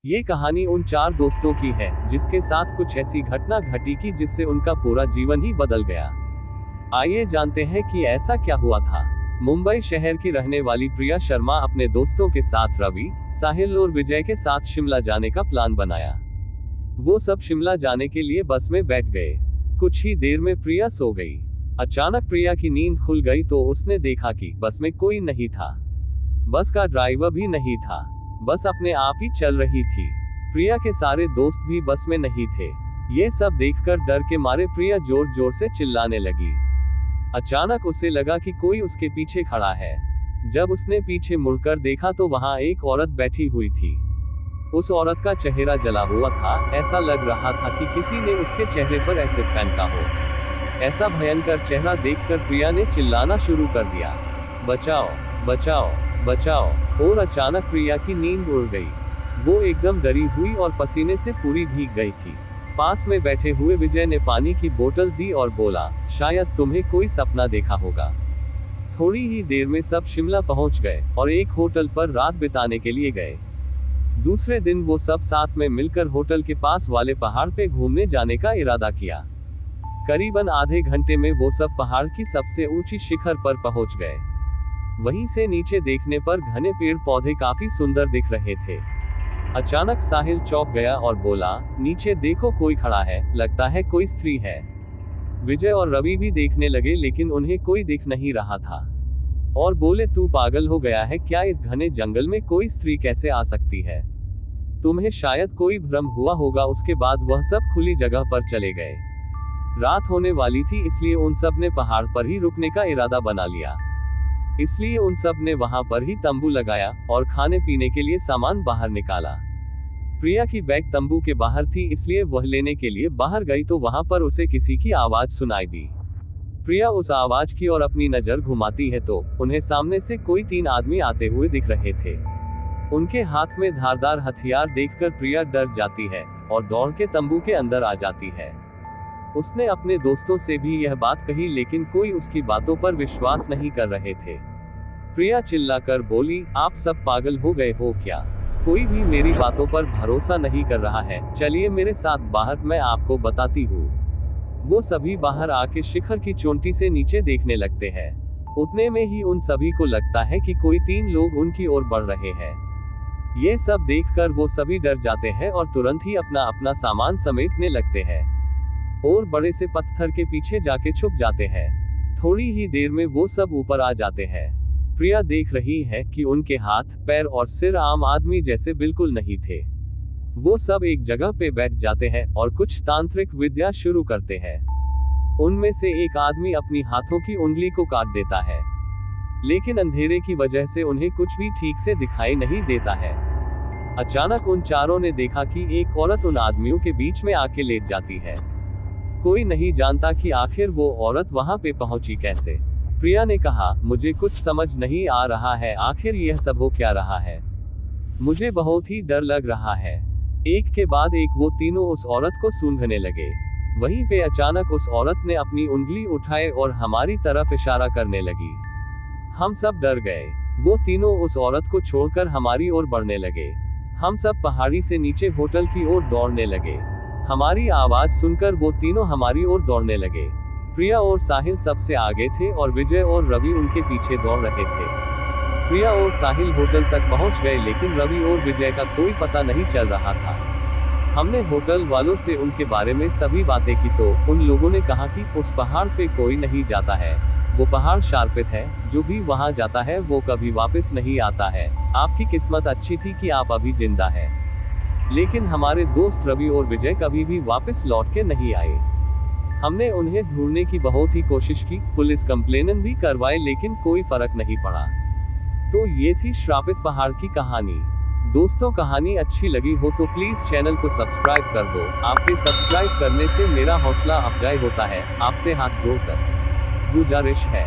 ये कहानी उन चार दोस्तों की है जिसके साथ कुछ ऐसी घटना घटी कि जिससे उनका पूरा जीवन ही बदल गया। आइए जानते हैं कि ऐसा क्या हुआ था। मुंबई शहर की रहने वाली प्रिया शर्मा अपने दोस्तों के साथ रवि, साहिल और विजय के साथ शिमला जाने का प्लान बनाया। वो सब शिमला जाने के लिए बस में बैठ गए। कुछ ही देर में प्रिया सो गई। अचानक प्रिया की नींद खुल गई तो उसने देखा कि बस में कोई नहीं था। बस का ड्राइवर भी नहीं था। बस अपने आप ही चल रही थी। प्रिया के सारे दोस्त भी बस में नहीं थे। ये सब देखकर डर के मारे प्रिया जोर जोर से चिल्लाने लगी। अचानक उसे लगा कि कोई उसके पीछे खड़ा है। जब उसने पीछे मुड़कर देखा तो वहां एक औरत बैठी हुई थी। उस औरत का चेहरा जला हुआ था। ऐसा लग रहा था कि किसी ने उसके चेहरे पर एसिड फेंका हो। ऐसा भयंकर चेहरा देखकर प्रिया ने चिल्लाना शुरू कर दिया, बचाओ, बचाओ, बचाओ। और अचानक प्रिया की नींद उड़ गई। वो एकदम डरी हुई और पसीने से पूरी भीग गई थी। पास में बैठे हुए विजय ने पानी की बोतल दी और बोला, शायद तुम्हें कोई सपना देखा होगा। थोड़ी ही देर में सब शिमला पहुंच गए और एक होटल पर रात बिताने के लिए गए। दूसरे दिन वो सब साथ में मिलकर होटल के पास वाले पहाड़ पे घूमने जाने का इरादा किया। करीबन आधे घंटे में वो सब पहाड़ की सबसे ऊंची शिखर पर पहुंच गए। वहीं से नीचे देखने पर घने पेड़ पौधे काफी सुंदर दिख रहे थे। अचानक साहिल चौंक गया और बोला, नीचे देखो, कोई खड़ा है, लगता है कोई स्त्री है। विजय और रवि भी देखने लगे लेकिन उन्हें कोई दिख नहीं रहा था और बोले, तू पागल हो गया है क्या? इस घने जंगल में कोई स्त्री कैसे आ सकती है? तुम्हें शायद कोई भ्रम हुआ होगा। उसके बाद वह सब खुली जगह पर चले गए। रात होने वाली थी इसलिए उन सब ने पहाड़ पर ही रुकने का इरादा बना लिया। इसलिए उन सब ने वहां पर ही तंबू लगाया और खाने पीने के लिए सामान बाहर निकाला। प्रिया की बैग तंबू के बाहर थी इसलिए वह लेने के लिए बाहर गई तो वहां पर उसे किसी की आवाज सुनाई दी। प्रिया उस आवाज की ओर अपनी नजर घुमाती है तो उन्हें सामने से कोई 3 आदमी आते हुए दिख रहे थे। उनके हाथ में धारदार हथियार देखकर प्रिया डर जाती है और दौड़ के तंबू के अंदर आ जाती है। उसने अपने दोस्तों से भी यह बात कही लेकिन कोई उसकी बातों पर विश्वास नहीं कर रहे थे। प्रिया चिल्लाकर बोली, आप सब पागल हो गए हो क्या? कोई भी मेरी बातों पर भरोसा नहीं कर रहा है। चलिए मेरे साथ बाहर, मैं आपको बताती हूँ। वो सभी बाहर आके शिखर की चोटी से नीचे देखने लगते हैं। उतने में ही उन सभी को लगता है कि कोई 3 लोग उनकी ओर बढ़ रहे हैं। ये सब देखकर वो सभी डर जाते हैं और तुरंत ही अपना अपना सामान समेटने लगते हैं और बड़े से पत्थर के पीछे जाके छुप जाते हैं। थोड़ी ही देर में वो सब ऊपर आ जाते हैं। प्रिया देख रही है कि उनके हाथ, पैर और सिर आम आदमी जैसे बिल्कुल नहीं थे। वो सब एक जगह पे बैठ जाते हैं और कुछ तांत्रिक विद्या शुरू करते हैं। उनमें से एक आदमी अपनी हाथों की उंगली को काट देता है लेकिन अंधेरे की वजह से उन्हें कुछ भी ठीक से दिखाई नहीं देता है। अचानक उन चारों ने देखा कि एक औरत उन आदमियों के बीच में आके लेट जाती है। कोई नहीं जानता कि आखिर वो औरत वहां पे पहुंची कैसे। प्रिया ने कहा, मुझे कुछ समझ नहीं आ रहा है, आखिर यह सब हो क्या रहा है? मुझे बहुत ही डर लग रहा है। एक के बाद एक वो तीनों उस औरत को सूंघने लगे। वहीं पे अचानक उस औरत ने अपनी उंगली उठाए और हमारी तरफ इशारा करने लगी। हम सब डर गए। वो तीनों उस औरत को छोड़कर हमारी ओर बढ़ने लगे। हम सब पहाड़ी से नीचे होटल की ओर दौड़ने लगे। हमारी आवाज सुनकर वो तीनों हमारी ओर दौड़ने लगे। प्रिया और साहिल सबसे आगे थे और विजय और रवि उनके पीछे दौड़ रहे थे। प्रिया और साहिल होटल तक पहुंच गए लेकिन रवि और विजय का कोई पता नहीं चल रहा था। हमने होटल वालों से उनके बारे में सभी बातें की तो उन लोगों ने कहा कि उस पहाड़ पे कोई नहीं जाता है। वो पहाड़ शार्पित है, जो भी वहां जाता है वो कभी वापस नहीं आता है। आपकी किस्मत अच्छी थी कि आप अभी जिंदा है, लेकिन हमारे दोस्त रवि और विजय कभी भी वापस लौट के नहीं आए। हमने उन्हें ढूंढने की बहुत ही कोशिश की, पुलिस कंप्लेन भी करवाए लेकिन कोई फर्क नहीं पड़ा। तो ये थी श्रापित पहाड़ की कहानी। दोस्तों, कहानी अच्छी लगी हो तो प्लीज चैनल को सब्सक्राइब कर दो। आपके सब्सक्राइब करने से मेरा हौसला अफजाई होता है। आपसे हाथ जोड़कर गुजारिश है।